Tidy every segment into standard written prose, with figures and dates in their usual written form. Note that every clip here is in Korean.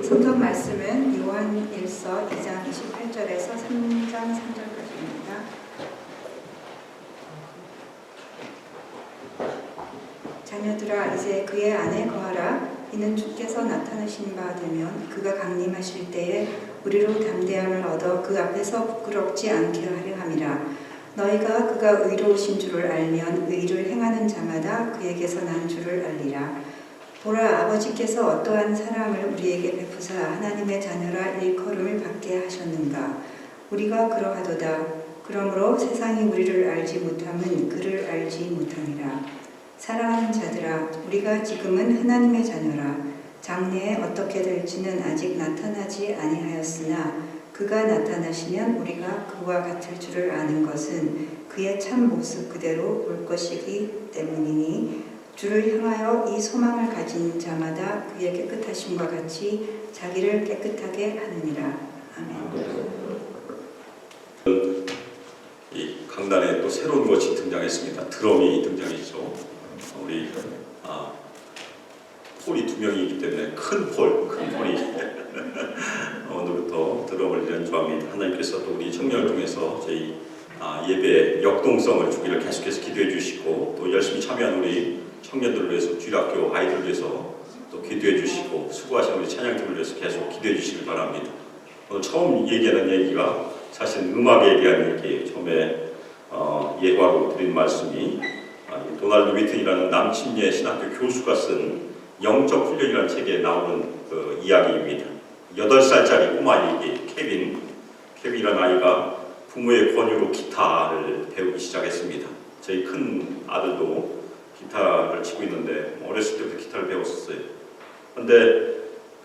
성경 말씀은 요한일서 2장 28절에서 3장 3절까지입니다. 자녀들아 이제 그의 안에 거하라. 이는 주께서 나타나신 바 되면 그가 강림하실 때에 우리로 담대함을 얻어 그 앞에서 부끄럽지 않게 하려 함이라. 너희가 그가 의로우신 줄을 알면 의를 행하는 자마다 그에게서 난 줄을 알리라. 보라, 아버지께서 어떠한 사랑을 우리에게 베푸사 하나님의 자녀라 일컬음을 받게 하셨는가. 우리가 그러하도다. 그러므로 세상이 우리를 알지 못함은 그를 알지 못함이라. 사랑하는 자들아, 우리가 지금은 하나님의 자녀라. 장래에 어떻게 될지는 아직 나타나지 아니하였으나 그가 나타나시면 우리가 그와 같을 줄을 아는 것은 그의 참 모습 그대로 볼 것이기 때문이니 주를 향하여 이 소망을 가진 자마다 그의 깨끗하심과 같이 자기를 깨끗하게 하느니라. 아멘. 이 강단에 또 새로운 것이 등장했습니다. 드럼이 등장했죠. 우리 폴이 두 명이기 때문에 큰 폴이 오늘부터 드럼을 연주합니다. 하나님께서 또 우리 청년을 통해서 저희 예배의 역동성을 주기를 계속해서 기도해 주시고 또 열심히 참여한 우리 청년들을 위해서 주일학교 아이들을 위해서 또 기도해 주시고 수고하신 우리 찬양팀을 위해서 계속 기도해 주시길 바랍니다. 오늘 처음 얘기하는 얘기가 사실 음악에 대한 얘기예요. 처음에 예화로 드린 말씀이 도널드 위튼이라는 남침예 신학교 교수가 쓴 영적 훈련이라는 책에 나오는 그 이야기입니다. 8살짜리 꼬마에게 케빈이라는 아이가 부모의 권유로 기타를 배우기 시작했습니다. 저희 큰 아들도 기타를 치고 있는데 어렸을 때부터 기타를 배웠었어요. 그런데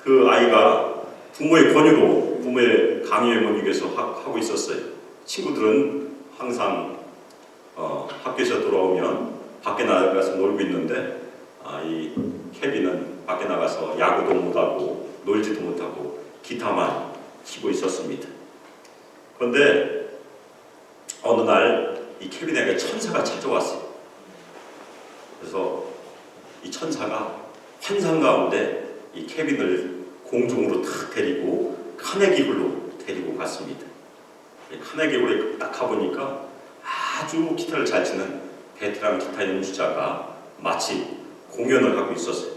그 아이가 부모의 권유로 부모의 강요에 못 이겨서 하고 있었어요. 친구들은 항상 학교에서 돌아오면 밖에 나가서 놀고 있는데 이 케빈은 밖에 나가서 야구도 못하고 놀지도 못하고 기타만 치고 있었습니다. 그런데 어느 날 이 케빈에게 천사가 찾아왔어요. 그래서 이 천사가 환상 가운데 이 케빈을 공중으로 탁 데리고 카네기홀로 데리고 갔습니다. 카네기홀에 딱 가보니까 아주 기타를 잘 치는 베테랑 기타 연주자가 마치 공연을 하고 있었어요.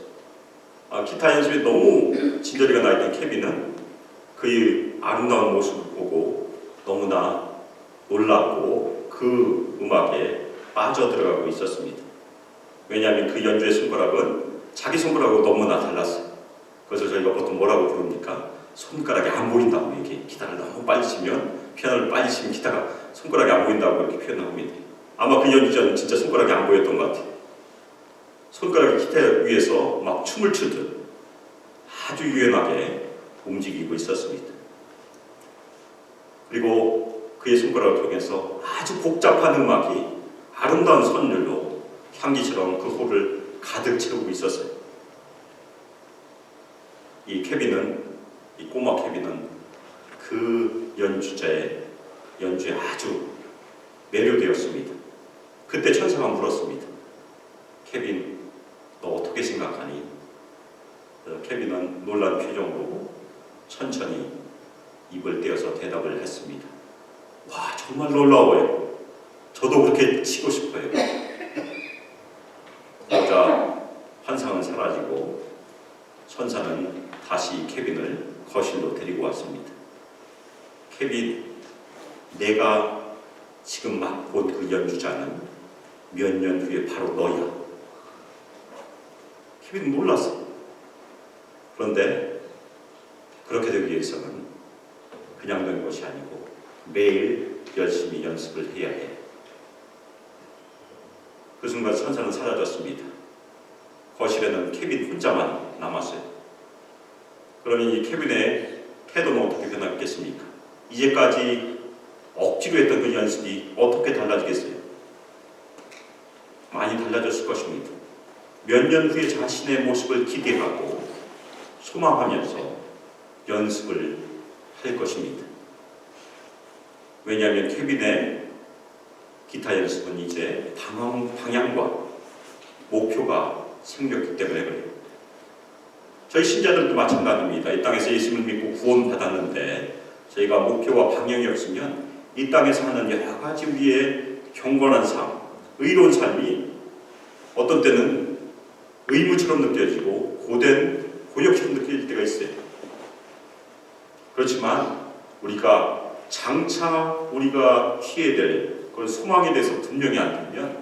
기타 연습에 너무 진저리가 나 있던 케빈은 그의 아름다운 모습을 보고 너무나 놀랐고 그 음악에 빠져들어가고 있었습니다. 왜냐하면 그 연주의 손가락은 자기 손가락하고 너무나 달랐어요. 그래서 저희가 보통 뭐라고 부릅니까? 손가락이 안 보인다고. 이렇게 기타를 너무 빨리 치면, 피아노를 빨리 치면 기타가 손가락이 안 보인다고 이렇게 표현합니다. 아마 그 연주자는 진짜 손가락이 안 보였던 것 같아요. 손가락이 기타 위에서 막 춤을 추듯 아주 유연하게 움직이고 있었습니다. 그리고 그의 손가락을 통해서 아주 복잡한 음악이 아름다운 선율로 향기처럼 그 홀을 가득 채우고 있었어요. 이 꼬마 케빈은 그 연주자의 연주에 아주 매료되었습니다. 그때 천사가 물었습니다. 케빈, 너 어떻게 생각하니? 케빈은 놀란 표정으로 천천히 입을 떼어서 대답을 했습니다. 와, 정말 놀라워요. 저도 그렇게 치고 싶어요. 그러자 환상은 사라지고 천사는 다시 케빈을 거실로 데리고 왔습니다. 케빈, 내가 지금 막 본 그 연주자는 몇 년 후에 바로 너야. 케빈은 놀랐어요. 그런데 그렇게 되기 위해서는 그냥 된 것이 아니고 매일 열심히 연습을 해야 해. 그 순간 천사는 사라졌습니다. 거실에는 케빈 혼자만 남았어요. 그러면 이 케빈의 태도는 어떻게 변하겠습니까? 이제까지 억지로 했던 그 연습이 어떻게 달라지겠어요? 많이 달라졌을 것입니다. 몇 년 후에 자신의 모습을 기대하고 소망하면서 연습을 할 것입니다. 왜냐하면 케빈의 기타 연습은 이제 방향과 목표가 생겼기 때문에 그래요. 저희 신자들도 마찬가지입니다. 이 땅에서 예수님을 믿고 구원받았는데 저희가 목표와 방향이 없으면 이 땅에서 하는 여러 가지 우리의 경건한 삶, 의로운 삶이 어떤 때는 의무처럼 느껴지고 고된 고역처럼 느껴질 때가 있어요. 그렇지만 우리가 장차 우리가 취해야 될 그런 소망에 대해서 분명히 안 들면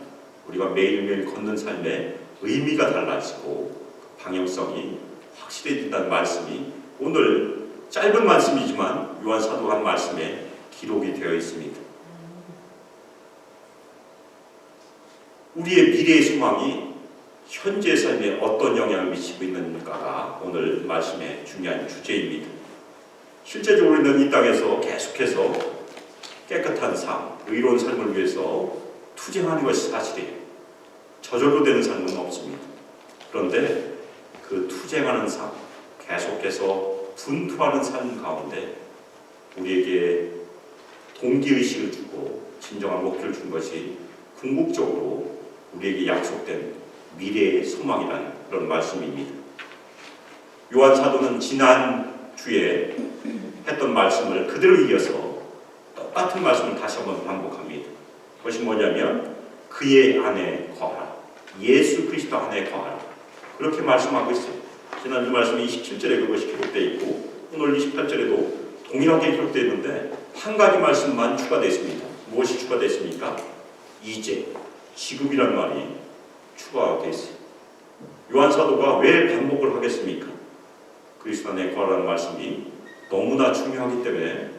우리가 매일매일 걷는 삶의 의미가 달라지고 방향성이 확실해진다는 말씀이 오늘 짧은 말씀이지만 요한 사도가 한 말씀에 기록이 되어 있습니다. 우리의 미래의 소망이 현재 삶에 어떤 영향을 미치고 있는가가 오늘 말씀의 중요한 주제입니다. 실제적으로 우리는 이 땅에서 계속해서 깨끗한 삶, 의로운 삶을 위해서 투쟁하는 것이 사실이에요. 저절로 되는 삶은 없습니다. 그런데 그 투쟁하는 삶, 계속해서 분투하는 삶 가운데 우리에게 동기의식을 주고 진정한 목표를 준 것이 궁극적으로 우리에게 약속된 미래의 소망이라는 그런 말씀입니다. 요한 사도는 지난 주에 했던 말씀을 그대로 이어서 똑같은 말씀을 다시 한번 반복합니다. 그것이 뭐냐면 그의 안에 거하라. 예수 그리스도 안에 거하라. 그렇게 말씀하고 있어요. 지난주 말씀이 27절에 그것이 기록되어 있고 오늘 28절에도 동일하게 기록되어 있는데 한 가지 말씀만 추가되어 있습니다. 무엇이 추가되어 있습니까? 이제, 지금이라는 말이 추가되어 있어요. 요한 사도가 왜 반복을 하겠습니까? 그리스도 안에 거하라는 말씀이 너무나 중요하기 때문에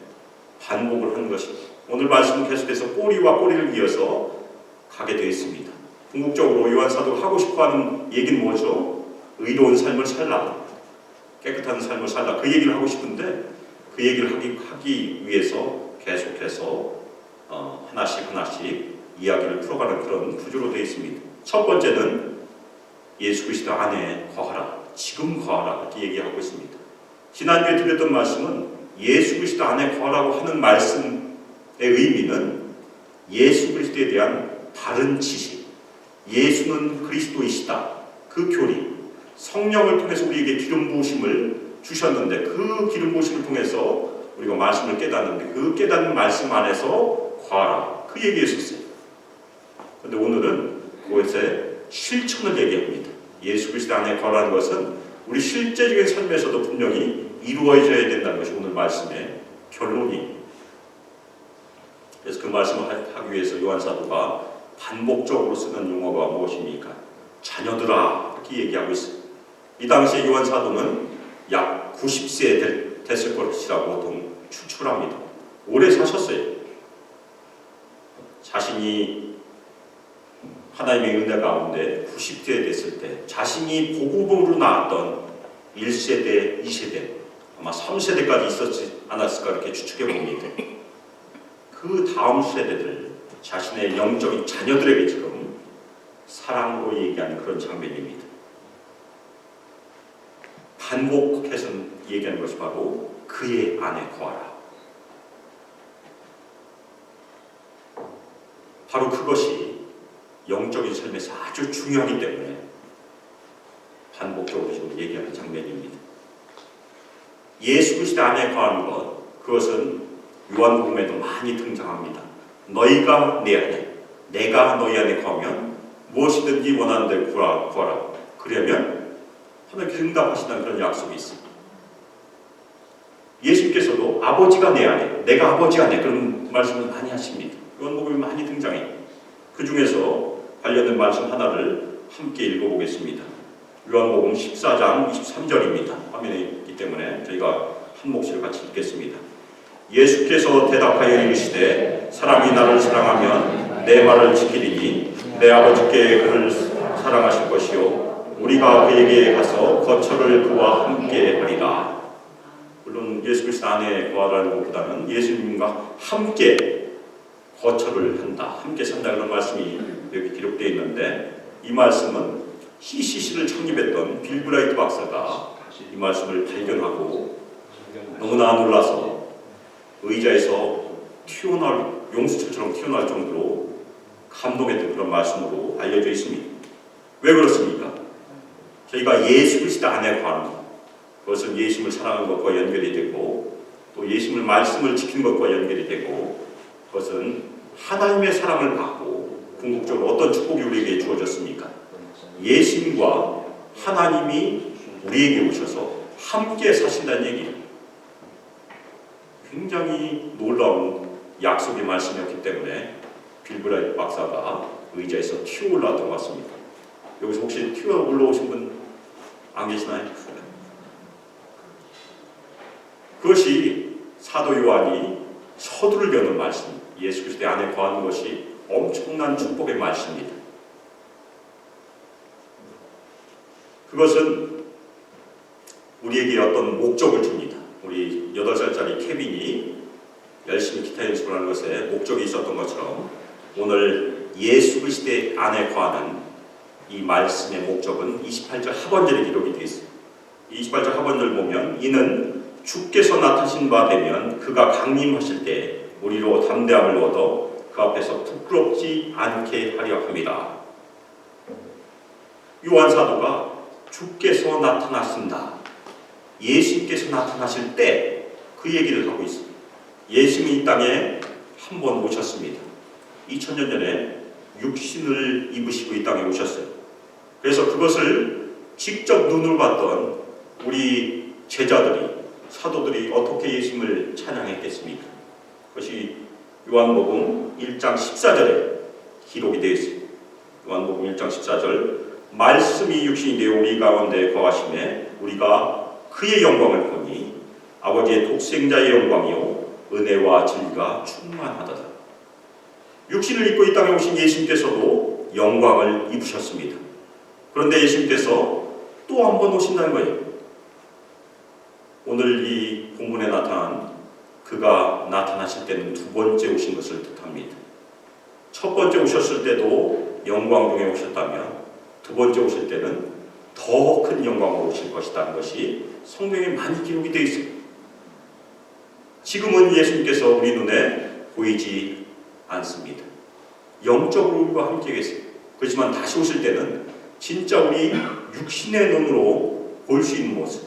반복을 하는 것입니다. 오늘 말씀은 계속해서 꼬리와 꼬리를 이어서 가게 되어 있습니다. 궁극적으로 요한 사도가 하고 싶어하는 얘기는 뭐죠? 의로운 삶을 살라, 깨끗한 삶을 살라. 그 얘기를 하고 싶은데 그 얘기를 하기 위해서 계속해서 하나씩 이야기를 풀어가는 그런 구조로 되어 있습니다. 첫 번째는 예수 그리스도 안에 거하라, 지금 거하라 이렇게 얘기하고 있습니다. 지난주에 드렸던 말씀은 예수 그리스도 안에 거하라고 하는 말씀의 의미는 예수 그리스도에 대한 바른 지식, 예수는 그리스도이시다, 그 교리, 성령을 통해서 우리에게 기름 부으심을 주셨는데 그 기름 부으심을 통해서 우리가 말씀을 깨닫는데 그 깨닫는 말씀 안에서 거하라, 그 얘기했었어요. 그런데 오늘은 그것의 실천을 얘기합니다. 예수 그리스도 안에 거하라는 것은 우리 실제적인 삶에서도 분명히 이루어져야 된다는 것이 오늘 말씀의 결론입니다. 그래서 그 말씀을 하기 위해서 요한 사도가 반복적으로 쓰는 용어가 무엇입니까? 자녀들아 이렇게 얘기하고 있어요. 이 당시에 요한 사도는 약 90세 됐을 것이라고 보통 추측합니다. 오래 사셨어요. 자신이 하나님의 은혜 가운데 90세 됐을 때 자신이 복음으로 나왔던 1세대, 2세대, 아마 3세대까지 있었지 않았을까 이렇게 추측해 봅니다. 그 다음 세대들, 자신의 영적인 자녀들에게 지금 사랑으로 얘기하는 그런 장면입니다. 반복해서 얘기하는 것이 바로 그의 안에 거하라. 바로 그것이 영적인 삶에서 아주 중요하기 때문에 반복적으로 지금 얘기하는 장면입니다. 예수 그리스도 안에 거하는 것, 그것은 요한복음에도 많이 등장합니다. 너희가 내 안에, 내가 너희 안에 거하면 무엇이든지 원하는 대로 구하라. 그러면 하나님께서 응답하신다는 그런 약속이 있습니다. 예수님께서도 아버지가 내 안에, 내가 아버지 안에 그런 말씀을 많이 하십니다. 요한복음에 많이 등장해요. 그 중에서 관련된 말씀 하나를 함께 읽어보겠습니다. 요한복음 14장 23절입니다. 화면에 있기 때문에 저희가 한 몫을 같이 읽겠습니다. 예수께서 대답하여 이르시되 사람이 나를 사랑하면 내 말을 지키리니 내 아버지께 그를 사랑하실 것이요 우리가 그에게 가서 거처를 그와 함께 하리라. 물론 예수 그리스도 안에 거하라는 것보다는 예수님과 함께 거처를 한다, 함께 산다 그런 말씀이 여기 기록되어 있는데 이 말씀은 CCC를 창립했던 빌 브라이트 박사가 이 말씀을 발견하고 너무나 놀라서 의자에서 용수철처럼 튀어나올 정도로 감동했던 그런 말씀으로 알려져 있습니다. 왜 그렇습니까? 저희가 예수 그리스도 안에 거하는 것, 그것은 예수님을 사랑하는 것과 연결이 되고 또 예수님을 말씀을 지키는 것과 연결이 되고 그것은 하나님의 사랑을 받고 궁극적으로 어떤 축복이 우리에게 주어졌습니까? 예수님과 하나님이 우리에게 오셔서 함께 사신다는 얘기예요. 굉장히 놀라운 약속의 말씀이었기 때문에 빌 브라이트 박사가 의자에서 튀어 올라왔던 것 같습니다. 여기서 혹시 튀어 올라오신 분 안 계시나요? 그것이 사도 요한이 서두를 여는 말씀, 예수 그리스도의 안에 거하는 것이 엄청난 축복의 말씀입니다. 그것은 우리에게 어떤 목적을 줍니다. 우리 8살짜리 케빈이 열심히 기타 연습을 하는 것에 목적이 있었던 것처럼 오늘 예수 그리스도의 안에 거하는 이 말씀의 목적은 28절 하반절에 기록이 되어 있습니다. 28절 하반절 보면 이는 주께서 나타나신 바 되면 그가 강림하실 때 우리로 담대함을 얻어 그 앞에서 부끄럽지 않게 하려 합니다. 요한 사도가 주께서 나타나신다, 예수님께서 나타나실 때 그 얘기를 하고 있습니다. 예수님이 이 땅에 한 번 오셨습니다. 2000년 전에 육신을 입으시고 이 땅에 오셨어요. 그래서 그것을 직접 눈으로 봤던 우리 제자들이, 사도들이 어떻게 예수님을 찬양했겠습니까? 그것이 요한복음 1장 14절에 기록이 되어 있습니다. 요한복음 1장 14절 말씀이 육신이 되어 우리 가운데 거하심에 우리가 그의 영광을 보니 아버지의 독생자의 영광이요 은혜와 진리가 충만하더라. 육신을 입고 이 땅에 오신 예수님께서도 영광을 입으셨습니다. 그런데 예수님께서 또 한 번 오신다는 거예요. 오늘 이 본문에 나타난 그가 나타나실 때는 두 번째 오신 것을 뜻합니다. 첫 번째 오셨을 때도 영광 중에 오셨다면 두 번째 오실 때는 더 큰 영광으로 오실 것이라는 것이 성경에 많이 기록이 되어 있습니다. 지금은 예수님께서 우리 눈에 보이지 않습니다. 영적으로 우리와 함께 계세요. 그렇지만 다시 오실 때는 진짜 우리 육신의 눈으로 볼 수 있는 모습,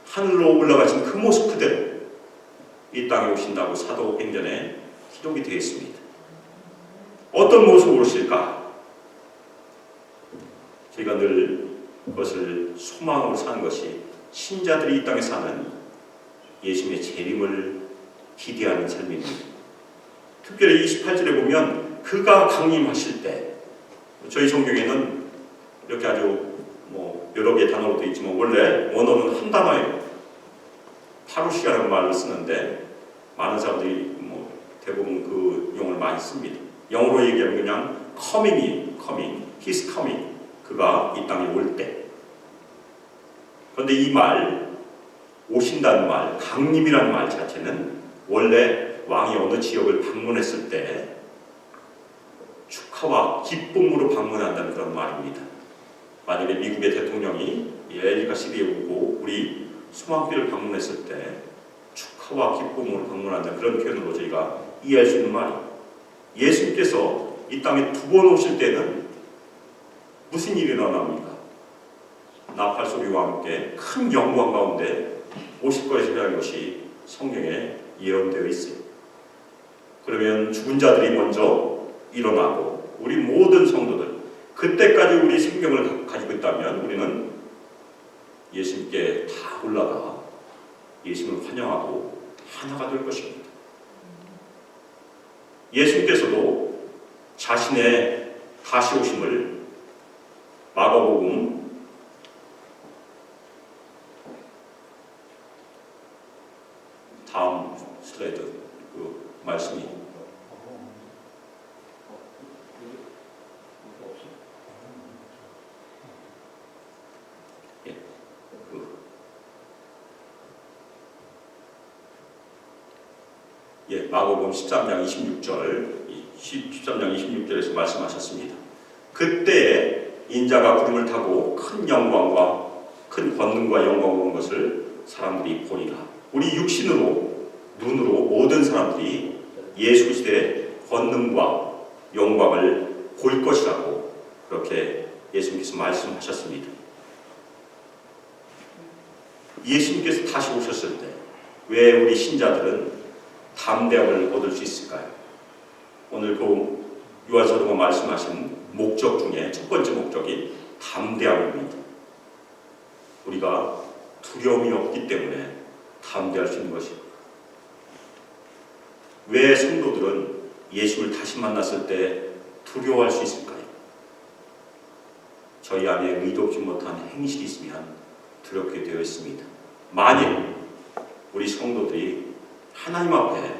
하늘로 올라가신 그 모습 그대로 이 땅에 오신다고 사도행전에 기록이 되어 있습니다. 어떤 모습으로 오실까? 저희가 늘 그것을 소망으로 사는 것이 신자들이 이 땅에 사는 예수님의 재림을 기대하는 삶입니다. 특별히 28절에 보면 그가 강림하실 때, 저희 성경에는 이렇게 아주 여러 개의 단어로 되어 있지만 원래 원어는 한 단어예요. 파루시아라는 말을 쓰는데 많은 사람들이 대부분 그 용어를 많이 씁니다. 영어로 얘기하면 그냥 coming, he's coming. 그가 이 땅에 올 때. 그런데 이 말, 오신다는 말, 강림이라는 말 자체는 원래 왕이 어느 지역을 방문했을 때 축하와 기쁨으로 방문한다는 그런 말입니다. 만약에 미국의 대통령이 아메리카 시리에 오고 우리 수만교를 방문했을 때 축하와 기쁨으로 방문한다는 그런 표현으로 저희가 이해할 수 있는 말이에요. 예수님께서 이 땅에 두 번 오실 때는 무슨 일이 일어납니까? 나팔 소리와 함께 큰 영광 가운데 오실 것이라는 것이 성경에 예언되어 있어요. 그러면 죽은 자들이 먼저 일어나고 우리 모든 성도들, 그때까지 우리 생명을 가지고 있다면 우리는 예수님께 다 올라가 예수님을 환영하고 하나가 될 것입니다. 예수님께서도 자신의 다시 오심을 마가복음 다음 슬라이드 그 말씀이 마가복음 13장 26절 13장 26절에서 말씀하셨습니다. 그때 인자가 구름을 타고 큰 영광과 큰 권능과 영광을 온 것을 사람들이 보리라. 우리 육신으로 눈으로 모든 사람들이 예수 그리스도의 권능과 영광을 볼 것이라고 그렇게 예수님께서 말씀하셨습니다. 예수님께서 다시 오셨을 때 왜 우리 신자들은 담대함을 얻을 수 있을까요? 오늘 그 요한사도가 말씀하신 목적 중에 첫 번째 목적이 담대함입니다. 우리가 두려움이 없기 때문에 담대할 수 있는 것입니다. 왜 성도들은 예수를 다시 만났을 때 두려워할 수 있을까요? 저희 안에 의도치 못한 행실이 있으면 두렵게 되어 있습니다. 만일 우리 성도들이 하나님 앞에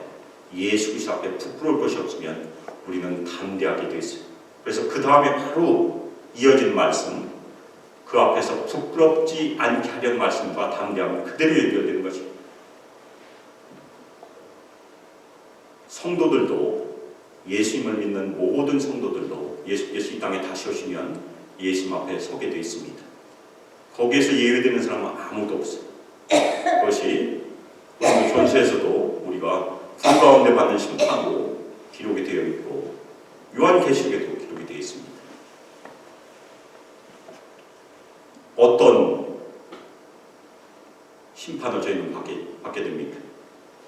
예수 그리스도 앞에 부끄러울 것이 없으면 우리는 담대하게 되어 있어요. 그래서 그 다음에 바로 이어진 말씀, 그 앞에서 부끄럽지 않게 하려는 말씀과 담대함이 그대로 연결되는 것입니다. 성도들도, 예수님을 믿는 모든 성도들도 예수께서 이 땅에 다시 오시면 예수님 앞에 서게 되어 있습니다. 거기에서 예외되는 사람은 아무도 없어요. 그것이 오늘 전세에서도 우리가 불 가운데 받는 심판도 기록이 되어 있고 요한계시록에도 기록이 되어 있습니다. 어떤 심판을 저희는 받게 됩니까?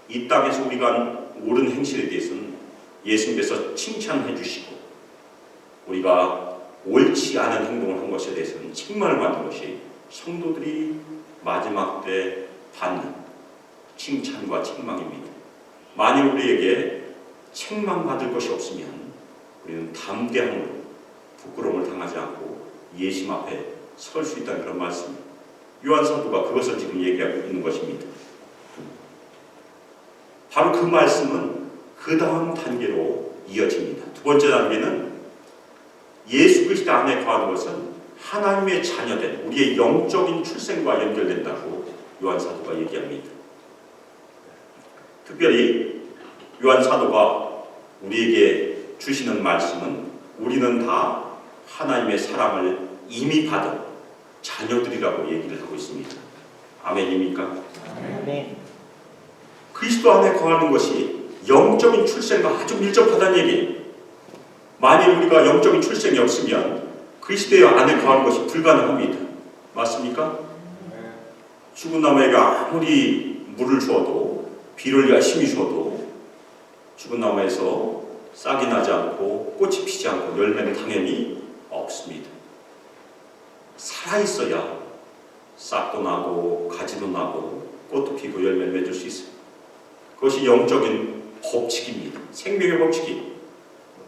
이 땅에서 우리가 한 옳은 행실에 대해서는 예수님께서 칭찬해 주시고 우리가 옳지 않은 행동을 한 것에 대해서는 책망을 받는 것이 성도들이 마지막 때 받는 칭찬과 책망입니다. 만일 우리에게 책망받을 것이 없으면 우리는 담대함으로 부끄러움을 당하지 않고 예수님 앞에 설 수 있다는 그런 말씀입니다. 요한사도가 그것을 지금 얘기하고 있는 것입니다. 바로 그 말씀은 그 다음 단계로 이어집니다. 두 번째 단계는 예수 그리스도 안에 거하는 것은 하나님의 자녀된 우리의 영적인 출생과 연결된다고 요한사도가 얘기합니다. 특별히 요한사도가 우리에게 주시는 말씀은 우리는 다 하나님의 사랑을 이미 받은 자녀들이라고 얘기를 하고 있습니다. 아멘입니까? 아멘. 그리스도 안에 거하는 것이 영적인 출생과 아주 밀접하다는 얘기예요. 만일 우리가 영적인 출생이 없으면 그리스도의 안에 거하는 것이 불가능합니다. 맞습니까? 죽은 나무에게 아무리 물을 주어도 비를 열심히 주어도 죽은 나무에서 싹이 나지 않고 꽃이 피지 않고 열매는 당연히 없습니다. 살아있어야 싹도 나고 가지도 나고 꽃도 피고 열매를 맺을 수 있어요. 그것이 영적인 법칙입니다. 생명의 법칙이.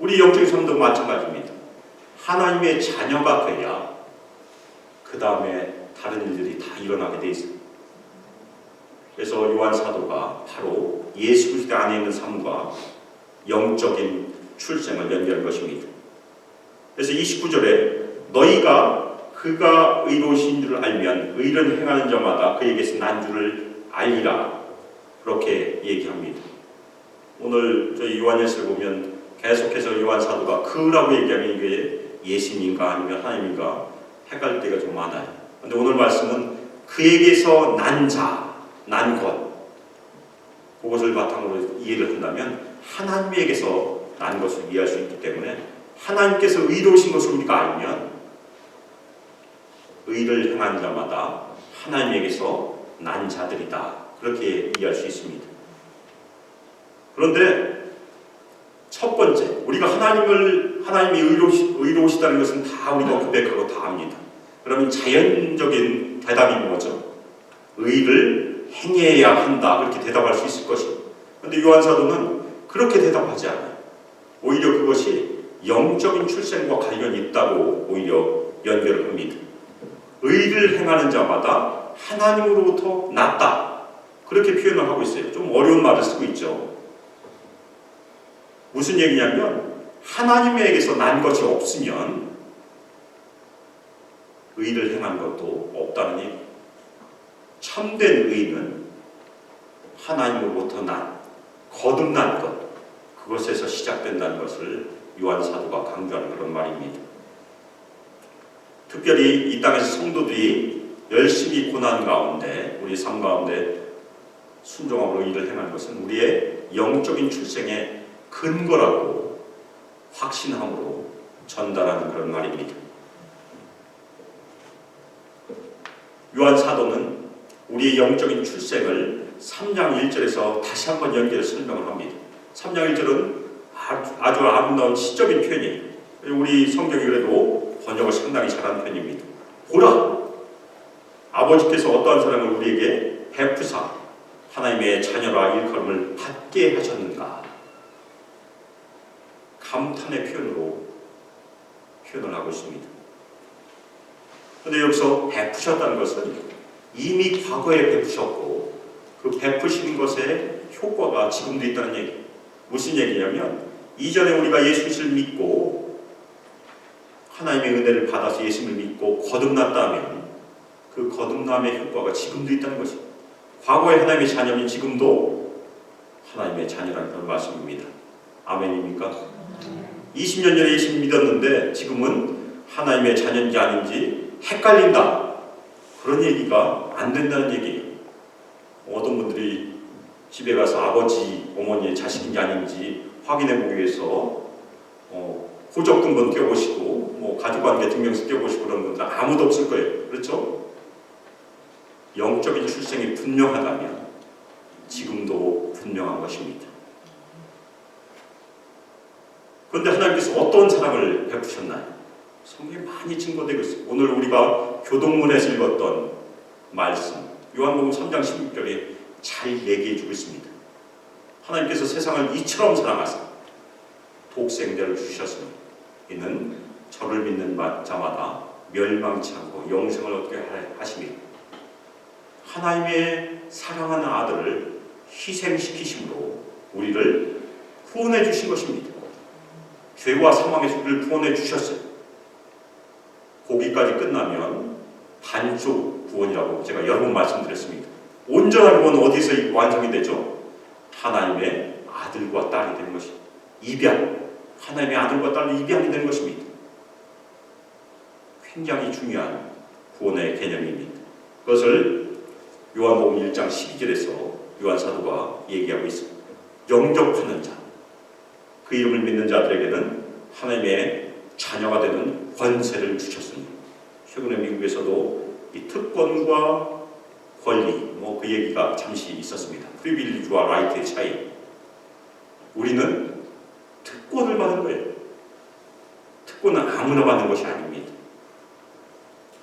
우리 영적인 삶도 마찬가지입니다. 하나님의 자녀가 돼야 그 다음에 다른 일들이 다 일어나게 돼 있어요. 그래서 요한 사도가 바로 예수 그리스도 안에 있는 삶과 영적인 출생을 연결한 것입니다. 그래서 29절에 너희가 그가 의로우신 줄을 알면 의를 행하는 자마다 그에게서 난 줄을 알리라. 그렇게 얘기합니다. 오늘 저희 요한일서를 보면 계속해서 요한 사도가 그라고 얘기하면 이게 예수님인가 아니면 하나님인가 헷갈릴 때가 좀 많아요. 그런데 오늘 말씀은 그에게서 난 자, 난 것, 그것을 바탕으로 이해를 한다면 하나님에게서 난 것을 이해할 수 있기 때문에 하나님께서 의로우신 것을 우리가 알면 의를 행한 자마다 하나님에게서 난 자들이다. 그렇게 이해할 수 있습니다. 그런데 첫 번째, 우리가 하나님이 의로우시다는 것은 다 우리가 고백하고 다 압니다. 그러면 자연적인 대답이 뭐죠? 의를 행해야 한다. 그렇게 대답할 수 있을 것입니다. 그런데 요한사도는 그렇게 대답하지 않아요. 오히려 그것이 영적인 출생과 관련이 있다고 오히려 연결을 합니다. 의를 행하는 자마다 하나님으로부터 났다. 그렇게 표현을 하고 있어요. 좀 어려운 말을 쓰고 있죠. 무슨 얘기냐면 하나님에게서 난 것이 없으면 의를 행한 것도 없다는 얘기. 참된 의는 하나님으로부터 난, 거듭난 것, 그것에서 시작된다는 것을 요한 사도가 강조하는 그런 말입니다. 특별히 이 땅에서 성도들이 열심히 고난 가운데 우리 삶 가운데 순종함으로 일을 행하는 것은 우리의 영적인 출생의 근거라고 확신함으로 전달하는 그런 말입니다. 요한 사도는 우리의 영적인 출생을 3장 1절에서 다시 한번 연결해서 설명을 합니다. 3장 1절은 아주 아름다운 시적인 표현이에요. 우리 성경이 그래도 번역을 상당히 잘한 편입니다. 보라! 아버지께서 어떠한 사랑을 우리에게 베푸사 하나님의 자녀라 일컬음을 받게 하셨는가. 감탄의 표현으로 표현을 하고 있습니다. 그런데 여기서 베푸셨다는 것은 이미 과거에 베푸셨고 그 베푸신 것의 효과가 지금도 있다는 얘기예요. 무슨 얘기냐면 이전에 우리가 예수 그리스도를 믿고 하나님의 은혜를 받아서 예수를 믿고 거듭났다면 그 거듭남의 효과가 지금도 있다는 것이죠. 과거의 하나님의 자녀면 지금도 하나님의 자녀라는 그런 말씀입니다. 아멘입니까? 20년 전에 예수 믿었는데 지금은 하나님의 자녀인지 아닌지 헷갈린다. 그런 얘기가 안 된다는 얘기예요. 어떤 분들이 집에 가서 아버지, 어머니의 자식인지 아닌지 확인해보기 위해서 호적 등본 띄워보시고 가족관계 증명서 띄워보시고 그런 분들 아무도 없을 거예요. 그렇죠? 영적인 출생이 분명하다면 지금도 분명한 것입니다. 그런데 하나님께서 어떤 사랑을 베푸셨나요? 성경에 많이 증거되고 있습니다. 오늘 우리가 교동문에서 읽었던 말씀 요한복음 3장 16절에 잘 얘기해주고 있습니다. 하나님께서 세상을 이처럼 사랑하사 독생자를 주셨으니 이는 저를 믿는 자마다 멸망치 않고 영생을 얻게 하심이라. 하나님의 사랑하는 아들을 희생시키심으로 우리를 구원해 주신 것입니다. 죄와 사망에서 우리를 구원해 주셨어요. 거기까지 끝나면 반쪽 구원이라고 제가 여러 번 말씀드렸습니다. 온전한 구원은 어디서 완성이 되죠? 하나님의 아들과 딸이 되는 것입니다. 입양, 하나님의 아들과 딸이 입양이 되는 것입니다. 굉장히 중요한 구원의 개념입니다. 그것을 요한복음 1장 12절에서 요한사도가 얘기하고 있습니다. 영접하는 자, 그 이름을 믿는 자들에게는 하나님의 자녀가 되는 권세를 주셨습니다. 최근에 미국에서도 이 특권과 권리, 그 얘기가 잠시 있었습니다. 프리빌리지와 라이트의 차이. 우리는 특권을 받은 거예요. 특권은 아무나 받는 것이 아닙니다.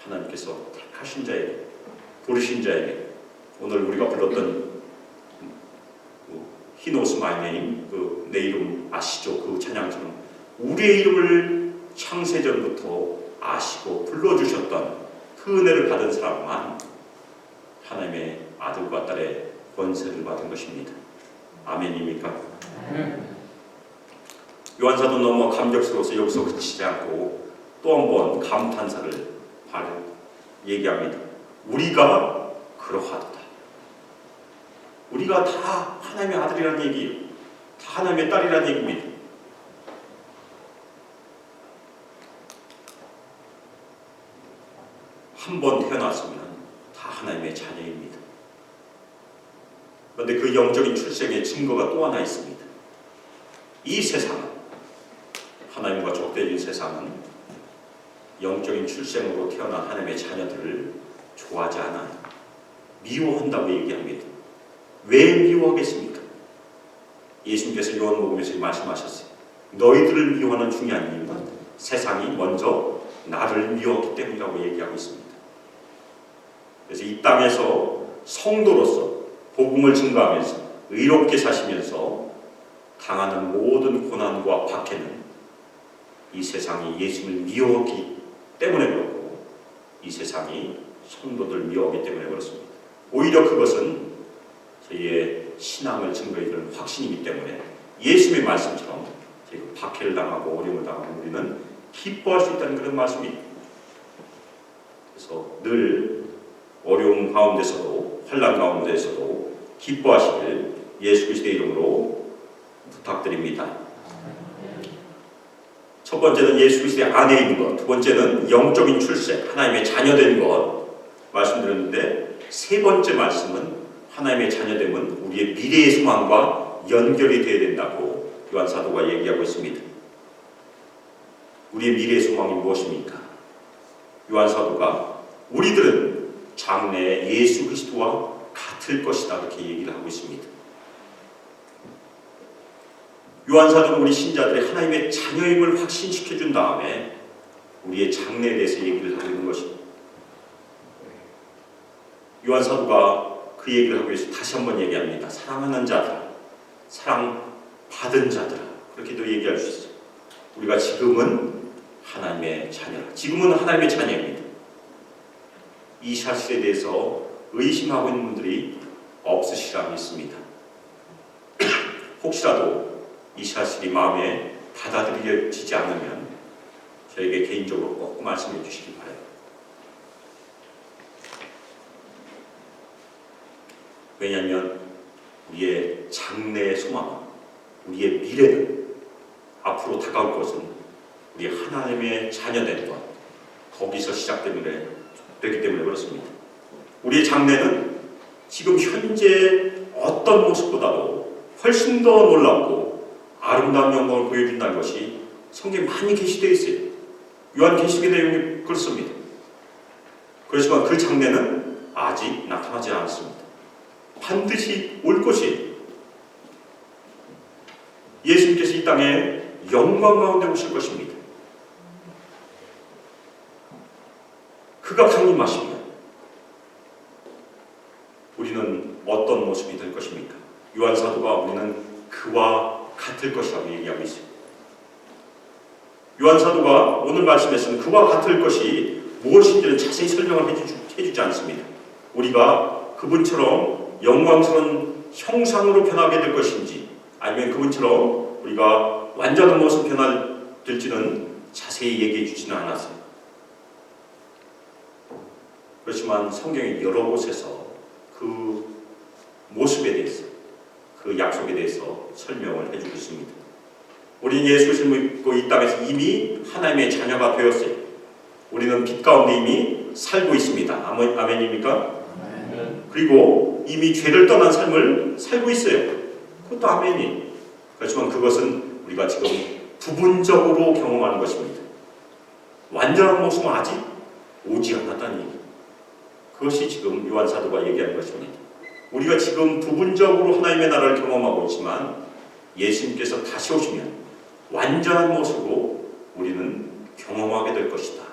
하나님께서 택하신 자에게, 부르신 자에게, 오늘 우리가 불렀던 He knows my name, 내 이름 아시죠? 그 찬양처럼 우리의 이름을 창세전부터 아시고 불러주셨던 그 은혜를 받은 사람만 하나님의 아들과 딸의 권세를 받은 것입니다. 아멘입니까? 요한사도 너무 감격스러워서 여기서 그치지 않고 또 한 번 감탄사를 얘기합니다. 우리가 그러하도다. 우리가 다 하나님의 아들이라는 얘기예요. 다 하나님의 딸이라는 얘기입니다. 한 번 태어났으면 다 하나님의 자녀입니다. 그런데 그 영적인 출생의 증거가 또 하나 있습니다. 이 세상은, 하나님과 족대진 세상은 영적인 출생으로 태어난 하나님의 자녀들을 좋아하지 않아요. 미워한다고 얘기합니다. 왜 미워하겠습니까? 예수님께서 요한복음에서 말씀하셨어요. 너희들을 미워하는 중요한 이유는 세상이 먼저 나를 미워했기 때문이라고 얘기하고 있습니다. 그래서 이 땅에서 성도로서 복음을 증거하면서 의롭게 사시면서 당하는 모든 고난과 박해는 이 세상이 예수를 미워하기 때문에 그렇고 이 세상이 성도들 미워하기 때문에 그렇습니다. 오히려 그것은 저희의 신앙을 증거해주는 확신이기 때문에 예수님의 말씀처럼 저희가 박해를 당하고 어려움을 당하고 우리는 기뻐할 수 있다는 그런 말씀입니다. 그래서 늘 어려움 가운데서도 환난 가운데서도 기뻐하시길 예수 그리스도의 이름으로 부탁드립니다. 첫 번째는 예수 그리스도의 안에 있는 것, 두 번째는 영적인 출생, 하나님의 자녀된 것 말씀드렸는데 세 번째 말씀은 하나님의 자녀됨은 우리의 미래의 소망과 연결이 되어야 된다고 요한사도가 얘기하고 있습니다. 우리의 미래의 소망이 무엇입니까? 요한사도가 우리들은 장래 예수 그리스도와 같을 것이다 그렇게 얘기를 하고 있습니다. 요한사도는 우리 신자들의 하나님의 자녀임을 확신시켜 준 다음에 우리의 장래에 대해서 얘기를 하고 있는 것입니다. 요한사도가 그 얘기를 하고 있어서 다시 한번 얘기합니다. 사랑하는 자들아, 사랑받은 자들아, 그렇게도 얘기할 수 있어요. 우리가 지금은 하나님의 자녀라. 지금은 하나님의 자녀입니다. 이 사실에 대해서 의심하고 있는 분들이 없으시라 믿습니다. 혹시라도 이 사실이 마음에 받아들여지지 않으면 저에게 개인적으로 꼭 말씀해 주시기 바랍니다. 왜냐하면 우리의 장래의 소망, 우리의 미래는 앞으로 다가올 것은 우리 하나님의 자녀된 것, 거기서 시작되기 때문에 그렇습니다. 우리의 장래는 지금 현재 어떤 모습보다도 훨씬 더 놀랍고 아름다운 영광을 보여준다는 것이 성경에 많이 게시되어 있어요. 요한계시록의 내용이 그렇습니다. 그렇지만 그 장래는 아직 나타나지 않았습니다. 반드시 올 것이에요. 예수님께서 이 땅에 영광 가운데 오실 것입니다. 그가 강림하시면 우리는 어떤 모습이 될 것입니까? 요한사도가 우리는 그와 같을 것이라고 얘기하고 있어요. 요한사도가 오늘 말씀에서는 그와 같을 것이 무엇인지는 자세히 설명을 해주지 않습니다. 우리가 그분처럼 영광스러운 형상으로 변하게 될 것인지 아니면 그분처럼 우리가 완전한 모습 변화될지는 자세히 얘기해 주지는 않았어요. 그렇지만 성경의 여러 곳에서 그 모습에 대해서, 그 약속에 대해서 설명을 해주고 있습니다. 우리는 예수 그리스도를 믿고 이 땅에서 이미 하나님의 자녀가 되었어요. 우리는 빛 가운데 이미 살고 있습니다. 아멘입니까? 그리고 이미 죄를 떠난 삶을 살고 있어요. 그것도 아멘이. 그렇지만 그것은 우리가 지금 부분적으로 경험하는 것입니다. 완전한 모습은 아직 오지 않았다는 얘기. 그것이 지금 요한사도가 얘기하는 것입니다. 우리가 지금 부분적으로 하나님의 나라를 경험하고 있지만 예수님께서 다시 오시면 완전한 모습으로 우리는 경험하게 될 것이다.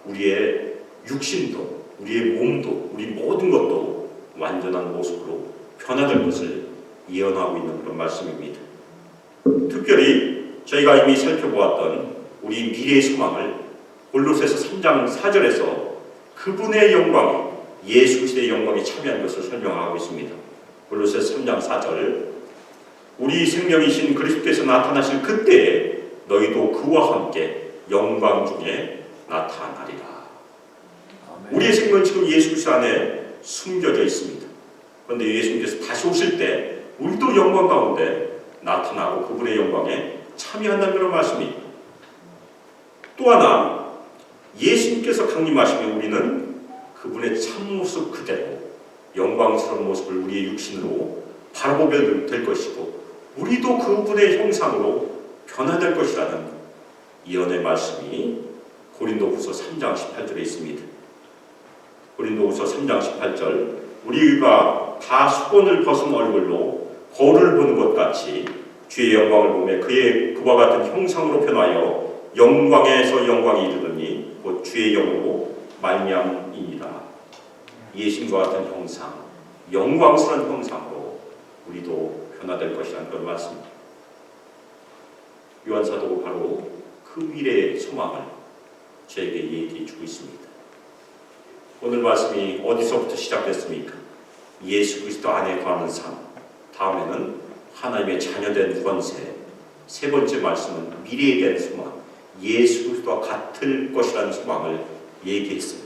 우리의 육신도, 우리의 몸도, 우리 모든 것도 완전한 모습으로 변화될 것을 예언하고 있는 그런 말씀입니다. 특별히 저희가 이미 살펴보았던 우리 미래의 소망을 골로새서 3장 4절에서 그분의 영광, 예수 그리스도의 영광에 참여한 것을 설명하고 있습니다. 골로새서 3장 4절, 우리 생명이신 그리스도께서 나타나실 그때에 너희도 그와 함께 영광 중에 나타나리라. 우리의 생명은 지금 예수 그리스도 안에 숨겨져 있습니다. 그런데 예수님께서 다시 오실 때 우리도 영광 가운데 나타나고 그분의 영광에 참여한다는 그런 말씀입니다. 또 하나, 예수님께서 강림하시면 우리는 그분의 참모습 그대로 영광스러운 모습을 우리의 육신으로 바라보게 될 것이고 우리도 그분의 형상으로 변화될 것이라는 예언의 말씀이 고린도후서 3장 18절에 있습니다. 고린도후서 3장 18절, 우리가 다 수건을 벗은 얼굴로 거울을 보는 것 같이 주의 영광을 보며 그와 같은 형상으로 변하여 영광에서 영광에 이르더니 곧 주의 영으로 말미암이니라. 예수님과 같은 형상, 영광스러운 형상으로 우리도 변화될 것이라는 그런 말씀입니다. 요한사도가 바로 그 미래의 소망을 저에게 얘기해 주고 있습니다. 오늘 말씀이 어디서부터 시작됐습니까? 예수 그리스도 안에 거하는 삶, 다음에는 하나님의 자녀된 권세, 세 번째 말씀은 미래에 대한 소망, 예수 그리스도와 같을 것이라는 소망을 얘기했어요.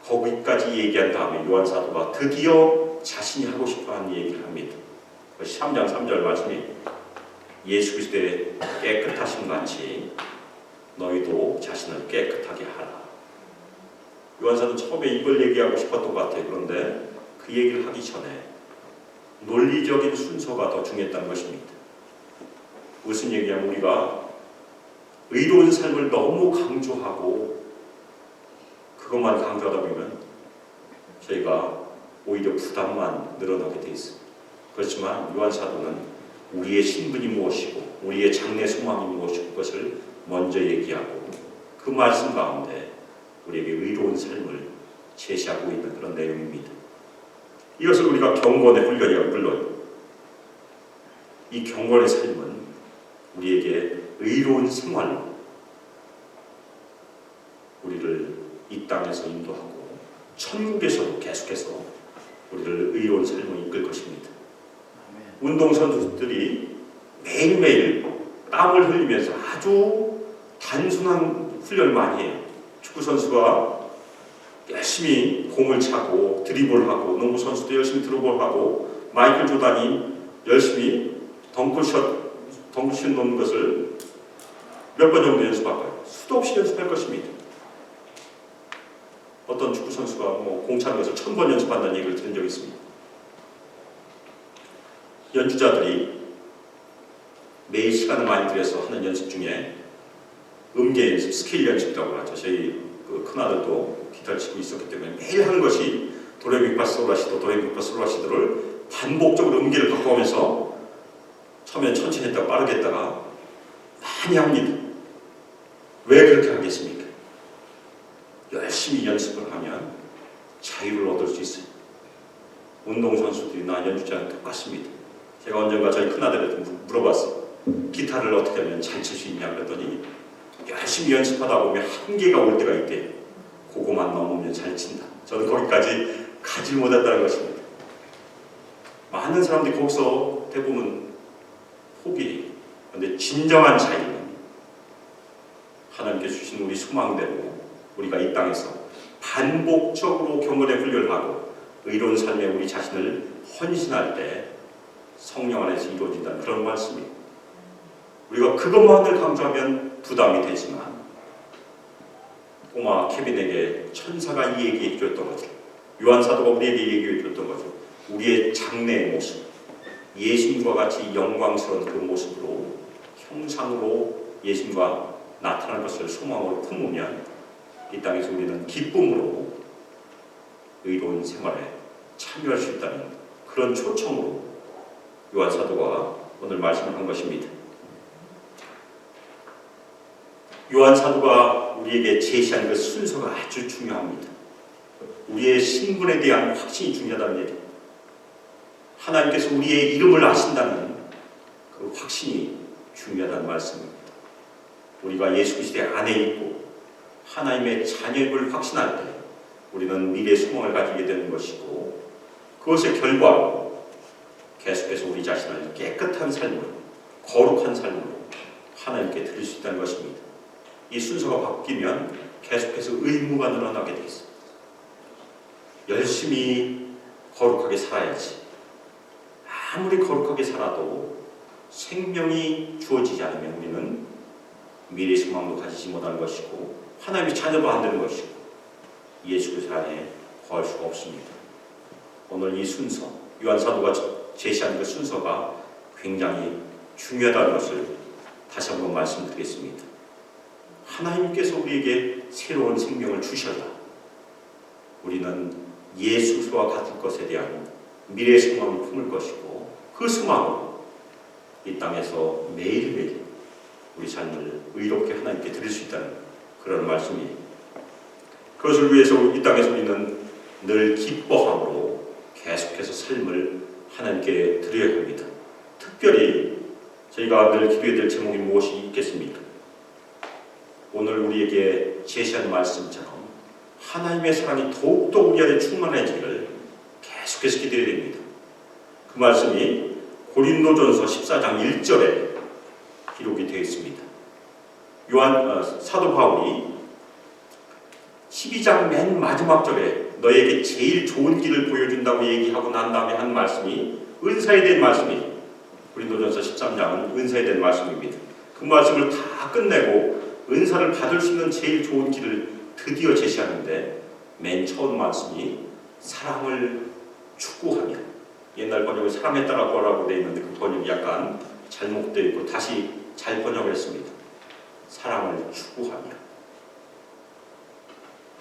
거기까지 얘기한 다음에 요한사도가 드디어 자신이 하고 싶어하는 얘기를 합니다. 3장 3절 말씀이 예수 그리스도의 깨끗하심 같이 너희도 자신을 깨끗하게 하라. 요한사도는 처음에 이걸 얘기하고 싶었던 것 같아요. 그런데 그 얘기를 하기 전에 논리적인 순서가 더 중요했다는 것입니다. 무슨 얘기냐면 우리가 의로운 삶을 너무 강조하고 그것만 강조하다 보면 저희가 오히려 부담만 늘어나게 돼 있습니다. 그렇지만 요한 사도는 우리의 신분이 무엇이고 우리의 장래 소망이 무엇이고 그것을 먼저 얘기하고 그 말씀 가운데 우리에게 의로운 삶을 제시하고 있는 그런 내용입니다. 이것을 우리가 경건의 훈련이라고 불러요. 이 경건의 삶은 우리에게 의로운 생활로 우리를 이 땅에서 인도하고 천국에서도 계속해서 우리를 의로운 삶을 이끌 것입니다. 운동선수들이 매일매일 땀을 흘리면서 아주 단순한 훈련을 많이 해요. 축구선수가 열심히 공을 차고 드리블하고, 농구선수도 열심히 드리블하고, 마이클 조단이 열심히 덩크슛 놓는 것을 몇 번 정도 연습할까요? 수도 없이 연습할 것입니다. 어떤 축구선수가 공 차는 것을 1000번 연습한다는 얘기를 들은 적이 있습니다. 연주자들이 매일 시간을 많이 들여서 하는 연습 중에 음계 연습, 스케일 연습이라고 하죠. 저희 큰 아들도 기타를 치고 있었기 때문에 매일 하는 것이 도레미파솔라시도, 도레미파솔라시도를 반복적으로 음계를 바꿔가면서 처음엔 천천히 했다가 빠르게 했다가 많이 합니다. 왜 그렇게 하겠습니까? 열심히 연습을 하면 자유를 얻을 수 있어요. 운동선수들이나 연주자는 똑같습니다. 제가 언젠가 저희 큰아들한테 물어봤어요. 기타를 어떻게 하면 잘 칠 수 있냐 그랬더니 열심히 연습하다 보면 한계가 올 때가 있대요. 그거만 넘으면 잘 친다. 저는 거기까지 가지 못했다는 것입니다. 많은 사람들이 거기서 대부분 포기해요. 그런데 진정한 자유는 하나님께 주신 우리 소망대로 우리가 이 땅에서 반복적으로 경건의 훈련을 하고 의로운 삶에 우리 자신을 헌신할 때 성령 안에서 이루어진다는 그런 말씀입니다. 우리가 그것만을 강조하면 부담이 되지만 꼬마 케빈에게 천사가 이 얘기해 주었던 거죠. 요한 사도가 우리에게 얘기해 주었던 거죠. 우리의 장래의 모습, 예수님과 같이 영광스러운 그 모습으로 형상으로 예수님과 나타날 것을 소망으로 품으면 이 땅에서 우리는 기쁨으로 의로운 생활에 참여할 수 있다는 그런 초청으로 요한 사도가 오늘 말씀을 한 것입니다. 요한 사도가 우리에게 제시한 그 순서가 아주 중요합니다. 우리의 신분에 대한 확신이 중요하다는 얘기입니다. 하나님께서 우리의 이름을 아신다는 그 확신이 중요하다는 말씀입니다. 우리가 예수 그리스도의 안에 있고 하나님의 자녀임을 확신할 때 우리는 미래의 소망을 가지게 되는 것이고 그것의 결과로 계속해서 우리 자신을 깨끗한 삶으로 거룩한 삶으로 하나님께 드릴 수 있다는 것입니다. 이 순서가 바뀌면 계속해서 의무가 늘어나게 되어 있습니다. 열심히 거룩하게 살아야지. 아무리 거룩하게 살아도 생명이 주어지지 않으면 우리는 미래의 소망도 가지지 못하는 것이고 하나님의 자녀도 안 되는 것이고 예수 그리스도 안에 거할 수가 없습니다. 오늘 이 순서, 요한 사도가 제시한 그 순서가 굉장히 중요하다는 것을 다시 한번 말씀드리겠습니다. 하나님께서 우리에게 새로운 생명을 주셨다. 우리는 예수와 같은 것에 대한 미래의 소망을 품을 것이고 그 소망으로 이 땅에서 매일매일 우리 삶을 의롭게 하나님께 드릴 수 있다는 그런 말씀이에요. 그것을 위해서 이 땅에서 우리는 늘 기뻐함으로 계속해서 삶을 하나님께 드려야 합니다. 특별히 저희가 늘 기도해야 될 제목이 무엇이 있겠습니까? 오늘 우리에게 제시한 말씀처럼 하나님의 사랑이 더욱더 우리 안에 충만해지기를 계속해서 기도해야 됩니다. 그 말씀이 고린도전서 14장 1절에 기록이 되어 있습니다. 사도 바울이 12장 맨 마지막 절에 너에게 제일 좋은 길을 보여준다고 얘기하고 난 다음에 한 말씀이 은사에 대한 말씀이에요. 고린도전서 13장은 은사에 대한 말씀입니다. 그 말씀을 다 끝내고 은사를 받을 수 있는 제일 좋은 길을 드디어 제시하는데 맨 처음 말씀이 사랑을 추구하며, 옛날 번역에 사랑에 따라 구하라고 되어 있는데 그 번역이 약간 잘못되어 있고 다시 잘 번역을 했습니다. 사랑을 추구하며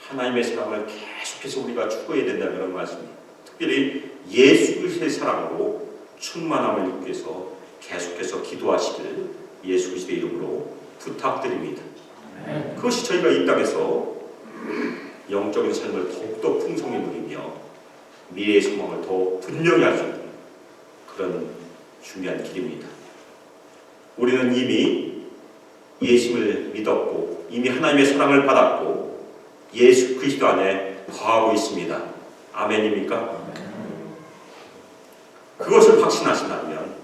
하나님의 사랑을 계속해서 우리가 추구해야 된다는 그런 말씀입니다. 특별히 예수 그리스도의 사랑으로 충만함을 입기 위해서 계속해서 기도하시길 예수 그리스도의 이름으로 부탁드립니다. 그것이 저희가 이 땅에서 영적인 삶을 더욱더 풍성히 누리며 미래의 소망을 더 분명히 할 수 있는 그런 중요한 길입니다. 우리는 이미 예수를 믿었고 이미 하나님의 사랑을 받았고 예수 그리스도 안에 거하고 있습니다. 아멘입니까? 그것을 확신하신다면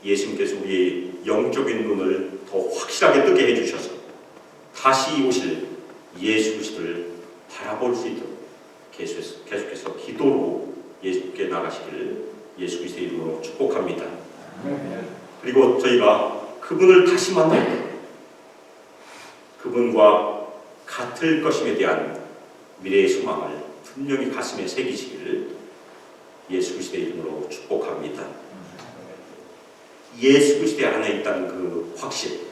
예수님께서 우리의 영적인 눈을 더 확실하게 뜨게 해주셔서 다시 오실 예수 그리스도를 바라볼 수 있도록 계속해서 기도로 예수께 나가시기를 예수 그리스도의 이름으로 축복합니다. 그리고 저희가 그분을 다시 만날 때 그분과 같을 것임에 대한 미래의 소망을 분명히 가슴에 새기시기를 예수 그리스도의 이름으로 축복합니다. 예수 그리스도 안에 있다는 그 확신,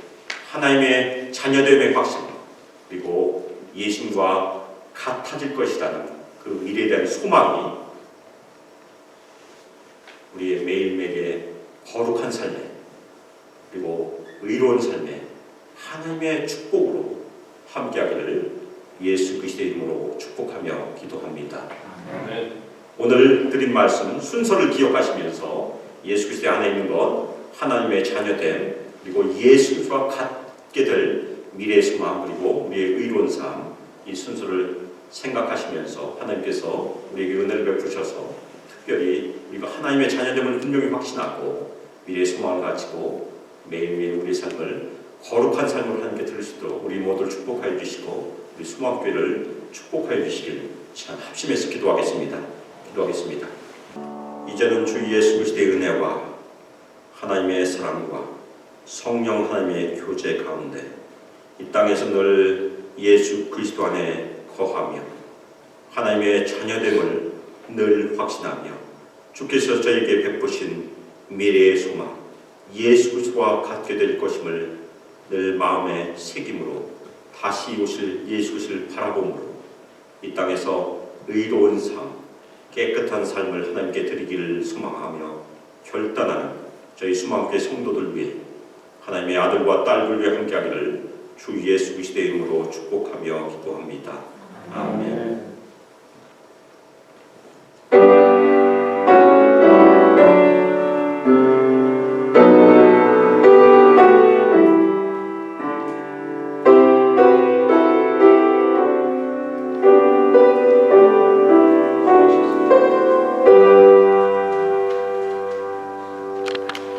하나님의 자녀됨의 확신, 그리고 예수님과 같아질 것이라는 그 미래에 대한 소망이 우리의 매일매일의 거룩한 삶에 그리고 의로운 삶에 하나님의 축복으로 함께하기를 예수 그리스도의 이름으로 축복하며 기도합니다. 오늘 드린 말씀 순서를 기억하시면서 예수 그리스도 안에 있는 것, 하나님의 자녀됨, 그리고 예수 그리스도와 같게 될 미래의 소망, 그리고 우리의 의로운 삶, 이 순서를 생각하시면서 하나님께서 우리에게 은혜를 베푸셔서 특별히 우리가 하나님의 자녀됨을 분명히 확신하고 미래의 소망을 가지고 매일매일 우리의 삶을 거룩한 삶을 하나님께 드릴 수 있도록 우리 모두를 축복하여 주시고 우리 수목교회를 축복하여 주시길 시간 합심해서 기도하겠습니다. 이제는 주 예수 그리스도의 은혜와 하나님의 사랑과 성령 하나님의 교제 가운데 이 땅에서 늘 예수 그리스도 안에 거하며 하나님의 자녀됨을 늘 확신하며 주께서 저에게 베푸신 미래의 소망 예수 그리스도와 같게 될 것임을 늘 마음에 새김으로 다시 오실 예수 그리스도를 바라봄으로 이 땅에서 의로운 삶, 깨끗한 삶을 하나님께 드리기를 소망하며 결단하는 저희 수망교회 성도들 위해 하나님의 아들과 딸들 위해 함께하기를 주 예수 그리스도의 이름으로 축복하며 기도합니다. 아멘.